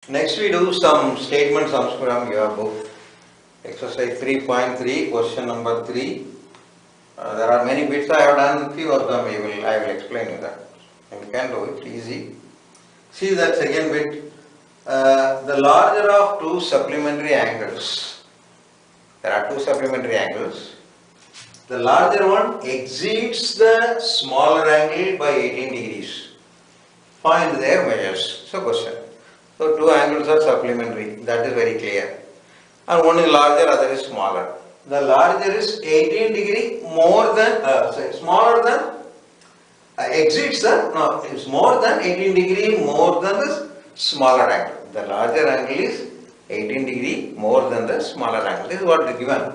Next we do some statement sums from your book. Exercise 3.3, question number 3. There are many bits I have done, few of them I will explain you that. And you can do it easy. See that second bit. The larger of two supplementary angles. There are two supplementary angles. The larger one exceeds the smaller angle by 18 degrees. Find their measures. So question. So two angles are supplementary. That is very clear. And one is larger, other is smaller. The larger is 18 degree more than, smaller than, exceeds the, no, it's more than 18 degree more than the smaller angle. The larger angle is 18 degree more than the smaller angle. This is what is given.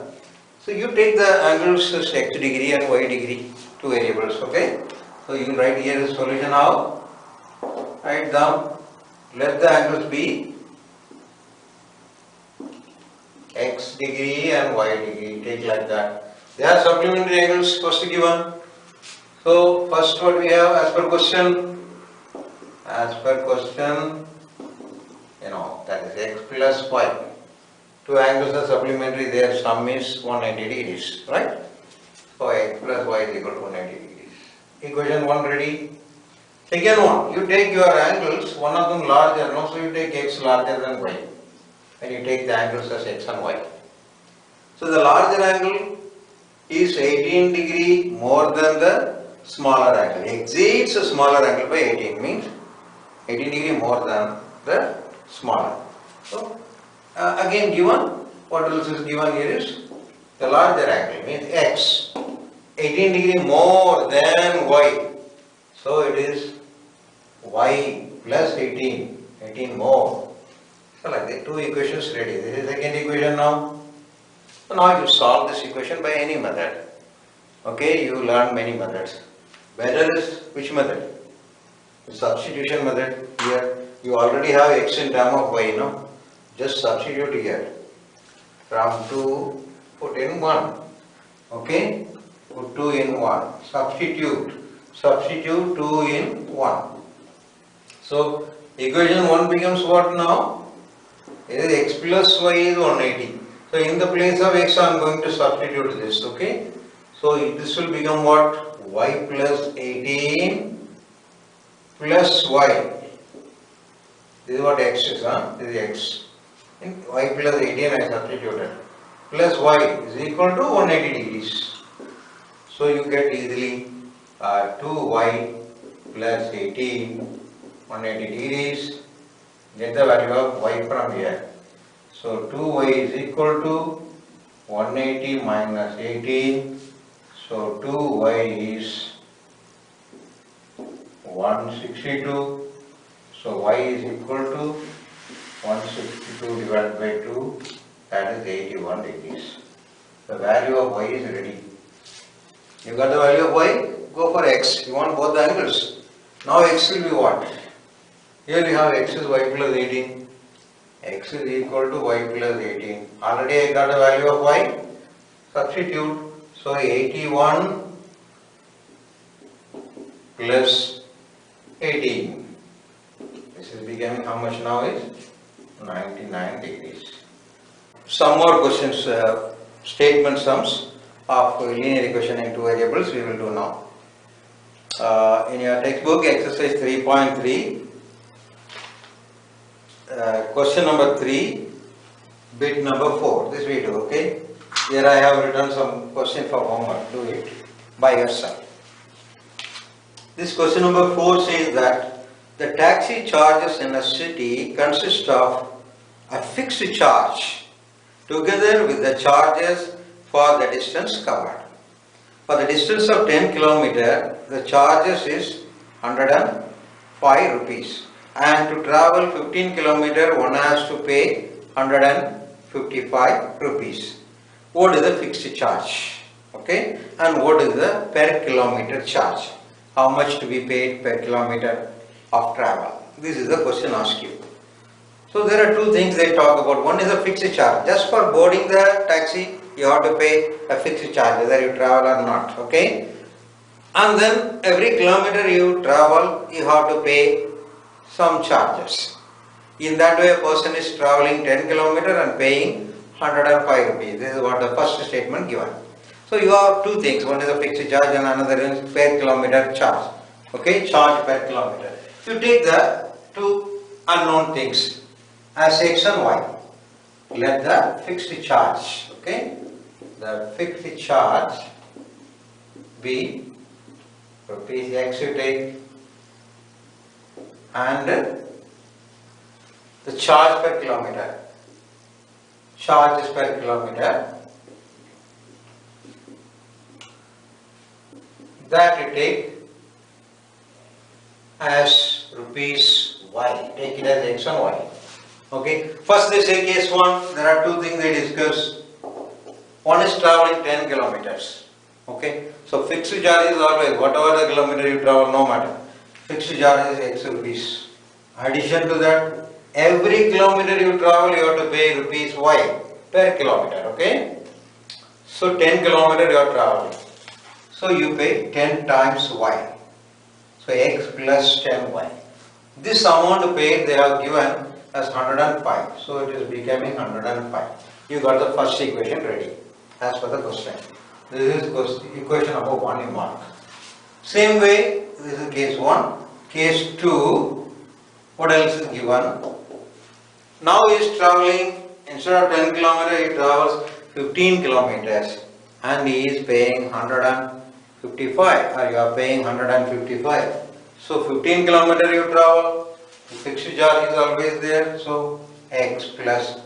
So you take the angles as x degree and y degree, two variables, okay? So you write here the solution now. Write down, let the angles be x degree and y degree, take like that. They are supplementary angles first given. So first what we have as per question, that is x plus y. Two angles are supplementary, their sum is 190 degrees, right? So x plus y is equal to 190 degrees. Equation 1 ready. Second one, you take your angles, one of them larger, no? So you take x larger than y. When you take the angles as x and y. So the larger angle is 18 degree more than the smaller angle. Exceeds the smaller angle by 18, means 18 degree more than the smaller. So again given, what else is given here is the larger angle, means x, 18 degree more than y. So it is y plus 18 more. So like the two equations ready. This is the second equation now. So now you solve this equation by any method. Okay, you learn many methods. Better is which method? The substitution method. Here you already have x in term of y, no? Just substitute here. From 2 put in 1. Okay? Put 2 in 1. Substitute 2 in 1. So equation 1 becomes what now? X plus y is 180. So in the place of x I am going to substitute this, okay? So this will become what? Y plus 18 plus y. This is what x is, This is x. In y plus 18 I substituted. Plus y is equal to 180 degrees. So you get easily 2y plus 18, 180 degrees. Get the value of y from here. So 2y is equal to 180 minus 18. So 2y is 162. So y is equal to 162 divided by 2, that is 81 degrees. The value of y is ready. You got the value of y? Go for x. You want both the angles. Now x will be what? Here we have x is y plus 18. X is equal to y plus 18. Already I got the value of y. Substitute. So 81 plus 18. This is becoming how much now is? 99 degrees. Some more questions, statement sums of linear equation in two variables we will do now. In your textbook, exercise 3.3, question number 3, bit number 4, this we do, okay? Here I have written some question for homework, do it by yourself. This question number 4 says that the taxi charges in a city consist of a fixed charge together with the charges for the distance covered. For the distance of 10 km, the charges is 105 rupees. And to travel 15 km, one has to pay 155 rupees. What is the fixed charge? Okay, and what is the per kilometer charge? How much to be paid per kilometer of travel? This is the question asked you. So there are two things they talk about. One is a fixed charge. Just for boarding the taxi, you have to pay a fixed charge whether you travel or not. Okay, and then every kilometer you travel, you have to pay some charges. In that way, a person is traveling 10 kilometers and paying 105 rupees. This is what the first statement given. So you have two things. One is a fixed charge and another is per kilometer charge. Okay, charge per kilometer. You take the two unknown things as x and y. Let the fixed charge, okay, the fixed charge be rupees x you take, and the charge per kilometer, charge is per kilometer, that you take as rupees y, take it as x and y. Okay, first they say case 1, there are two things they discuss. One is traveling 10 kilometers. Okay, so fixed charge is always whatever the kilometer you travel, no matter. Fixed charge is x rupees. Addition to that, every kilometer you travel, you have to pay rupees y per kilometer. Okay, so 10 kilometers you are traveling, so you pay 10 times y. So x plus 10y. This amount paid they have given as 105. So it is becoming 105. You got the first equation ready as per the question. This is equation number 1 in mark. Same way, this is case 1. Case 2, what else is given? Now he is traveling, instead of 10 kilometers, he travels 15 kilometers and he is paying 155, or you are paying 155. So 15 kilometers you travel, the fixed charge is always there, so x plus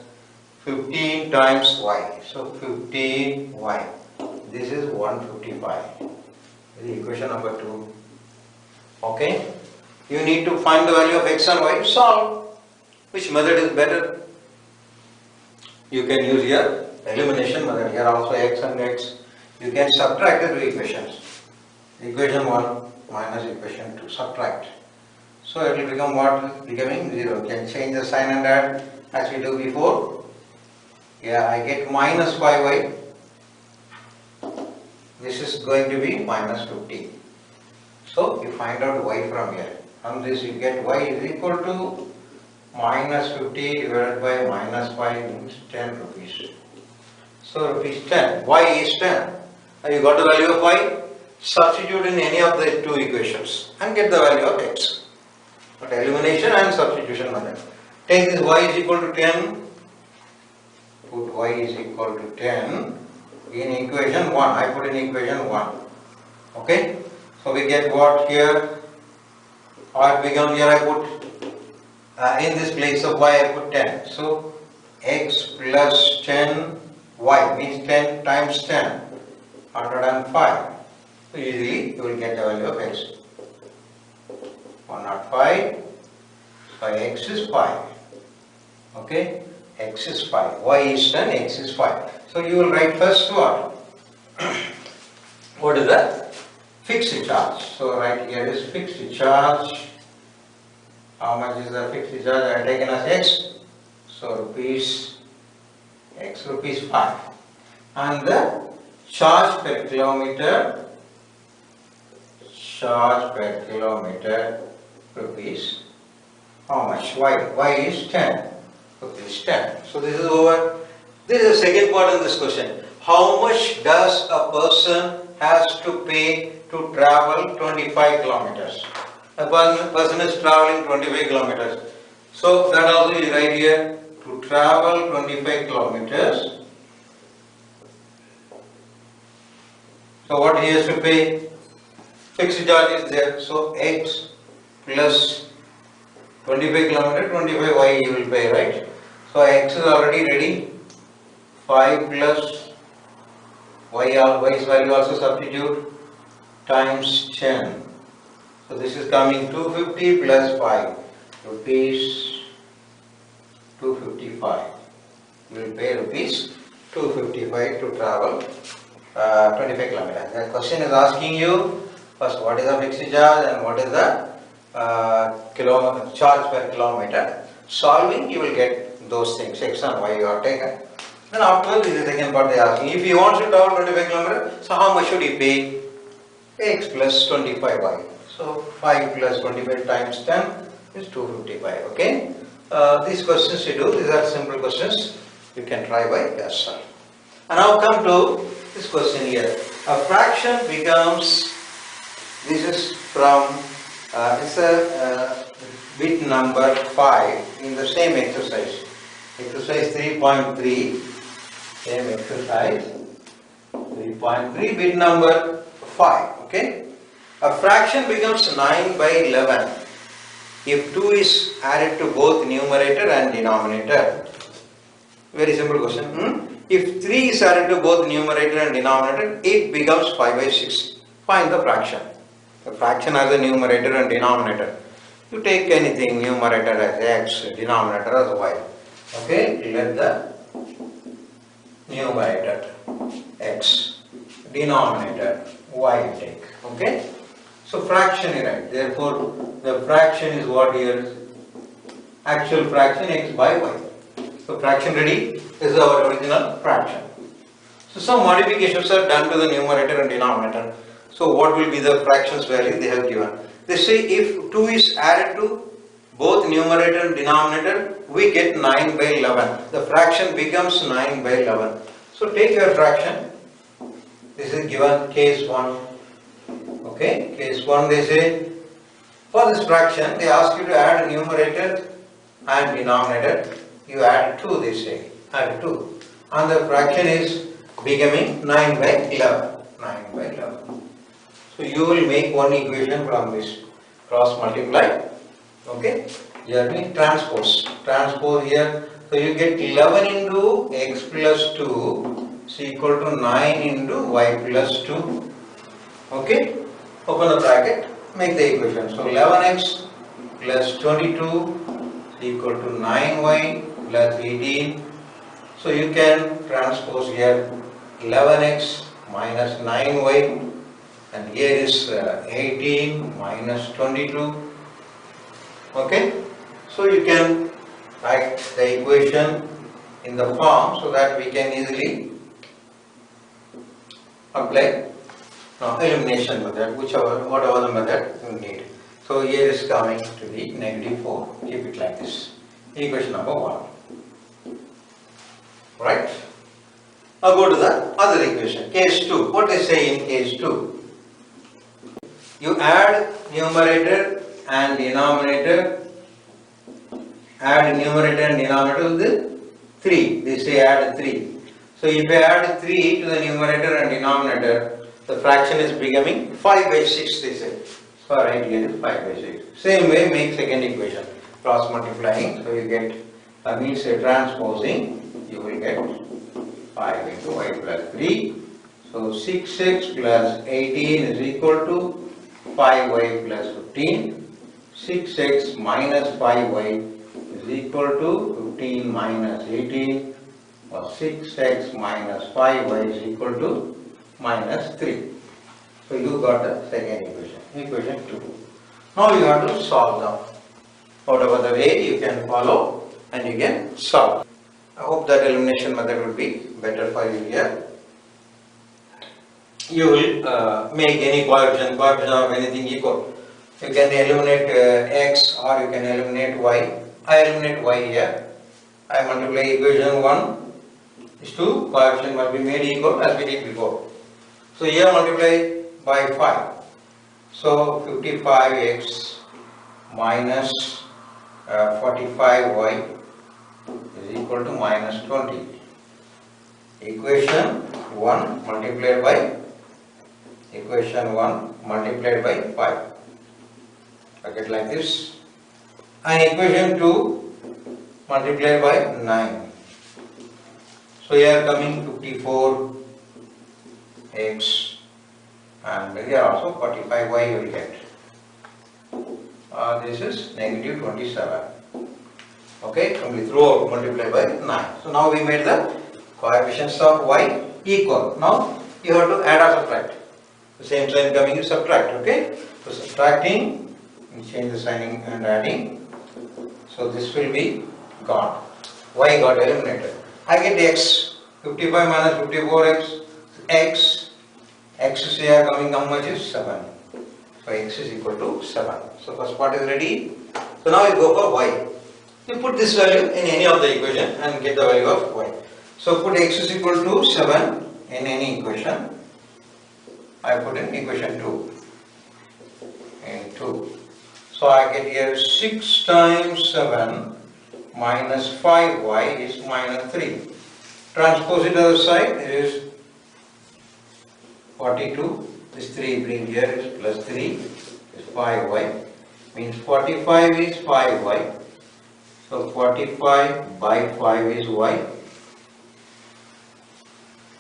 15 times y, so 15y, this is 155, this is equation number 2. Okay, you need to find the value of x and y to solve. Which method is better? You can use your elimination method. Here also x and x, you can subtract the two equations, equation 1 minus equation 2, subtract. So it will become what? Becoming 0. You can change the sign and add as we do before. Yeah, I get minus 5y. This is going to be minus 50. So you find out y from here. From this you get y is equal to minus 50 divided by minus 5 means 10 rupees. So rupees 10. Y is 10. And you got the value of y. Substitute in any of the two equations and get the value of x. But elimination and substitution method. Take this y is equal to 10. Put y is equal to 10 in equation 1. I put in equation 1. Okay. So we get what here? Or become here I put in this place of y I put 10. So x plus 10 y means 10 times 10, 105. So easily you will get the value of x. 105, so x is 5. Okay, x is 5. Y is 10, x is 5. So you will write first what? What is that? Fixed charge. So right here is fixed charge. How much is the fixed charge I have taken as x? So rupees 5. And the charge per kilometer, rupees, how much? Y is 10, rupees 10. So this is over. This is the second part in this question. How much does a person has to pay to travel 25 kilometers? A person is traveling 25 kilometers. So that also you write here, to travel 25 kilometers. So what he has to pay? Fixed charge is there. So x plus 25 kilometers, 25 y he will pay, right? So x is already ready. 5 plus y's value also substitute times 10. So this is coming 250 plus 5, rupees 255. You will pay rupees 255 to travel 25 kilometers. The question is asking you first what is the fixed charge and what is the charge per kilometer. Solving you will get those things, x and y you have taken. Then afterwards this is the second part they are asking. If he wants to travel 25 kilometers, so how much should he pay? X plus 25y. So 5 plus 25 times 10 is 255. Okay. These questions you do, these are simple questions, you can try by yourself. And now come to this question here. A fraction becomes, this is from, it's a bit number 5 in the same exercise. Exercise 3.3, same exercise, 3.3, bit number 5, okay. A fraction becomes 9 by 11 if 2 is added to both numerator and denominator. Very simple question. If 3 is added to both numerator and denominator, it becomes 5 by 6. Find the fraction. The fraction has a numerator and denominator. You take anything, numerator as x, denominator as y. Okay, let the numerator x, denominator y you take. Okay, so fraction you write. Therefore, the fraction is what here? Actual fraction x by y. So fraction ready? This is our original fraction. So some modifications are done to the numerator and denominator. So what will be the fractions value they have given? They say if 2 is added to both numerator and denominator, we get 9 by 11. The fraction becomes 9 by 11. So take your fraction. This is given case 1. Okay, case 1 they say, for this fraction they ask you to add numerator and denominator. You add 2 they say, add 2. And the fraction is becoming 9 by 11. 9 by 11. So you will make one equation from this, cross multiply. Okay, here means transpose. Transpose here, so you get 11 into x plus 2 is equal to 9 into y plus 2. Okay, open the bracket, make the equation. So 11x plus 22 is equal to 9y plus 18. So you can transpose here 11x minus 9y, and here is 18 minus 22. Okay, so you can write the equation in the form so that we can easily apply elimination method, whatever the method you need. So here is coming to be -4. Keep it like this. Equation number 1. Right? Now go to the other equation, case 2. What they say in case 2? You add numerator and denominator. Add numerator and denominator with 3. They say add 3. So if you add 3 to the numerator and denominator, the fraction is becoming 5 by 6 they say. So right here is 5 by 6. Same way make second equation. Cross multiplying. So you get, that means transposing, you will get 5 into y plus 3. So 6x plus 18 is equal to 5y plus 15. 6x minus 5y is equal to 15 minus 18, or 6x minus 5y is equal to minus 3. So you got the second equation, equation 2. Now you have to solve them. Whatever the way you can follow and you can solve. I hope that elimination method will be better for you here. You will make any coefficient of anything equal. You can eliminate x or you can eliminate y. I eliminate y here. I multiply equation 1 is 2, coefficient must be made equal as we did before. So here multiply by 5. So 55x minus 45y is equal to minus 20. Equation 1 multiplied by equation 1 multiplied by 5. Bracket like this. And equation 2 multiplied by 9. So here coming 54x, and here also 45y you will get. This is negative 27. Okay, only throughout multiplied by 9. So now we made the coefficients of y equal. Now you have to add or subtract. The same sign coming, you subtract. Okay, so subtracting, you change the signing and adding. So this will be gone. Y got eliminated. I get x. 55 minus 54x. X is here coming, how much is 7. So x is equal to 7. So first part is ready. So now we go for y. You put this value in any of the equation and get the value of y. So put x is equal to 7 in any equation. I put in equation 2. In 2. So I get here 6 times 7 minus 5y is minus 3. Transpose it to the other side, it is 42. This 3 bring here is plus 3 is 5y. Means 45 is 5y. So 45 by 5 is y.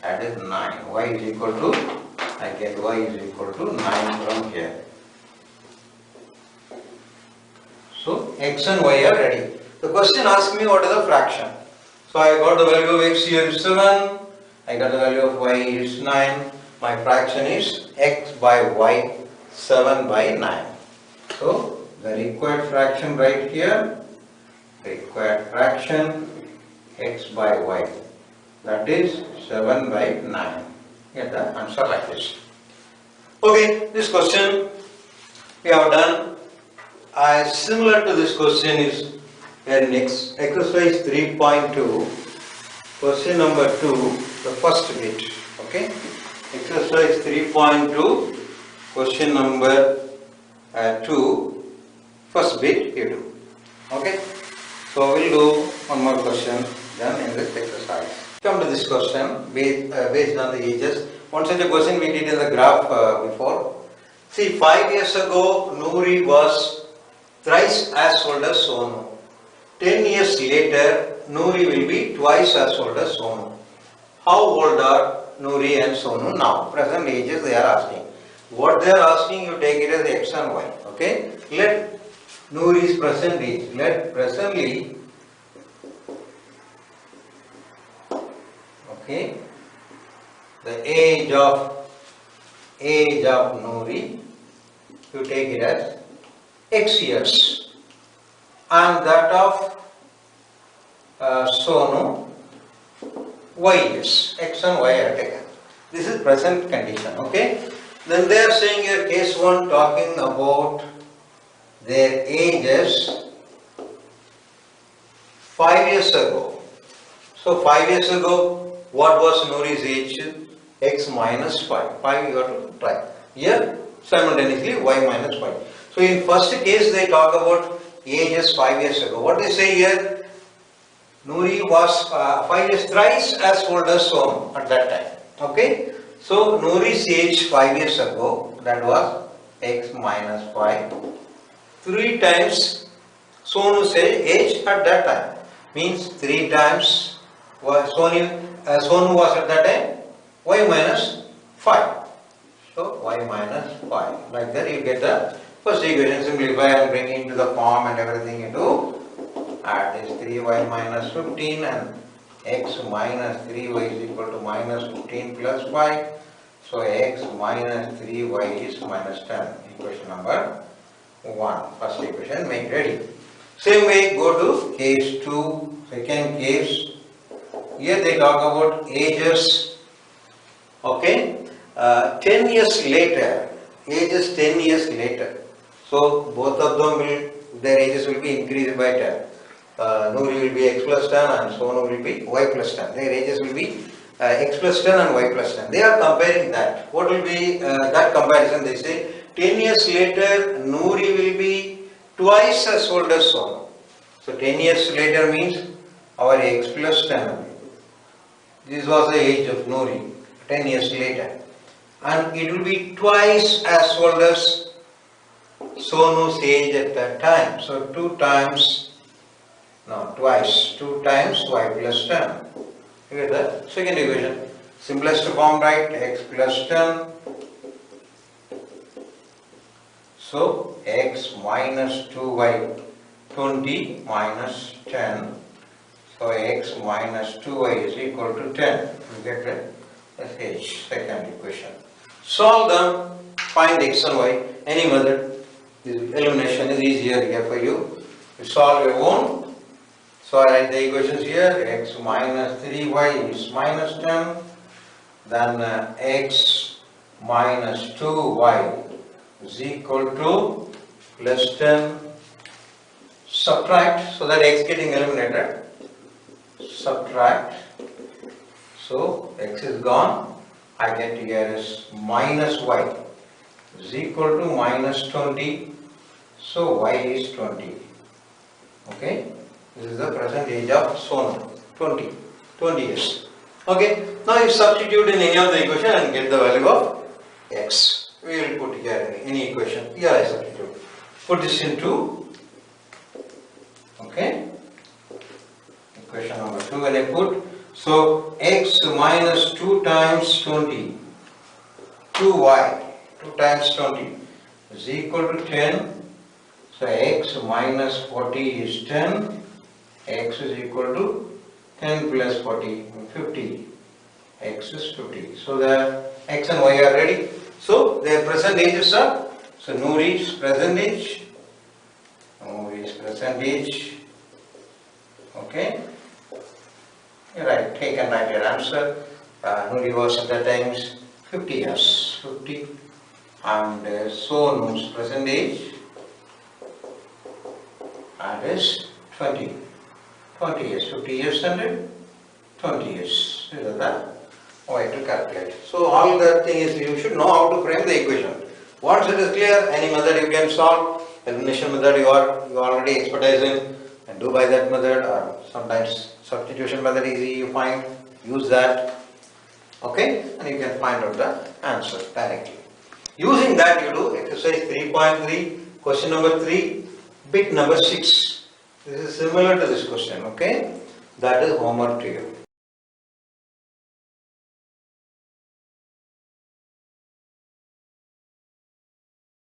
That is 9. Y is equal to, I get y is equal to 9 from here. So x and y are ready. The question asks me what is the fraction. So I got the value of x here is 7. I got the value of y is 9. My fraction is x by y, 7 by 9. So the required fraction right here, required fraction x by y, that is 7 by 9. Get the answer like this. Okay, this question we have done. Similar to this question is here next, exercise 3.2, question number 2, the first bit. Okay, exercise 3.2, question number 2, first bit you do. Okay, so we'll do one more question done in this exercise. Come to this question based on the ages. One such a question we did in the graph before. See, 5 years ago Noori was thrice as old as Sonu. 10 years later Noori will be twice as old as Sonu. How old are Noori and Sonu now? Present ages they are asking. What they are asking, you take it as x and y. Okay. Let Noori's present age. Let presently. Okay. The age of Noori, you take it as x years, and that of Sonu y years. X and y are taken. This is present condition. Okay. Then they are saying here case 1 talking about their ages 5 years ago. So 5 years ago, what was Noori's age? X minus 5. 5 you have to try. Here simultaneously y minus 5. So in first case they talk about ages 5 years ago. What they say here? Noori was 5 years thrice as old as Sonu at that time. Okay. So Noori's age 5 years ago, that was x minus 5. 3 times Sonu's age at that time. Means 3 times Sonu was at that time y minus 5. So y minus 5. Like that you get the first equation. Simplify and bring into the form and everything into. Add this 3y minus 15 and x minus 3y is equal to minus 15 plus 5. So x minus 3y is minus 10. Equation number 1. First equation make ready. Same way go to case 2, second case. Here they talk about ages. Okay. 10 years later. Ages 10 years later. So both of them will, their ages will be increased by 10. Noori will be x plus 10 and Sonu will be y plus 10. Their ages will be x plus 10 and y plus 10. They are comparing that. What will be that comparison? They say 10 years later Noori will be twice as old as Sonu. So 10 years later means our x plus 10. This was the age of Noori 10 years later. And it will be twice as old as Sonu's age at that time. So 2 times y plus 10. You get the second equation. Simplest form, right? X plus 10. So x minus 2y, 20 minus 10. So x minus 2y is equal to 10. You get the h, second equation. Solve them, find x and y. Any method, this elimination is easier here for you. You solve your own. So I write the equations here. X minus 3y is minus 10. Then x minus 2y is equal to plus 10. subtract, so that x getting eliminated, subtract, so x is gone, I get here is minus y is equal to minus 20, so y is 20, okay, this is the present age of Sonu, 20 years, okay. Now you substitute in any of the equation and get the value of x, we will put here in any equation, here I substitute, put this into, okay, equation number 2 when I put, so x minus 2 times 20, 2y, 2 times 20 is equal to 10, so x minus 40 is 10, x is equal to 10 plus 40, 50, x is 50, so the x and y are ready, so their present ages are, so Noori's present age, okay, right, take and write your answer. Noori was at that time 50 years, 50, and Sonu's present age, and is 20 years, 50 years and 20 years, this is the way to calculate. So all the thing is, you should know how to frame the equation. Once it is clear, any method you can solve, elimination method you already expertise in, and do by that method, or sometimes substitution method easy you find, use that, okay, and you can find out the answer directly. Using that you do exercise 3.3, question number 3, bit number 6. This is similar to this question, okay, that is homework to you.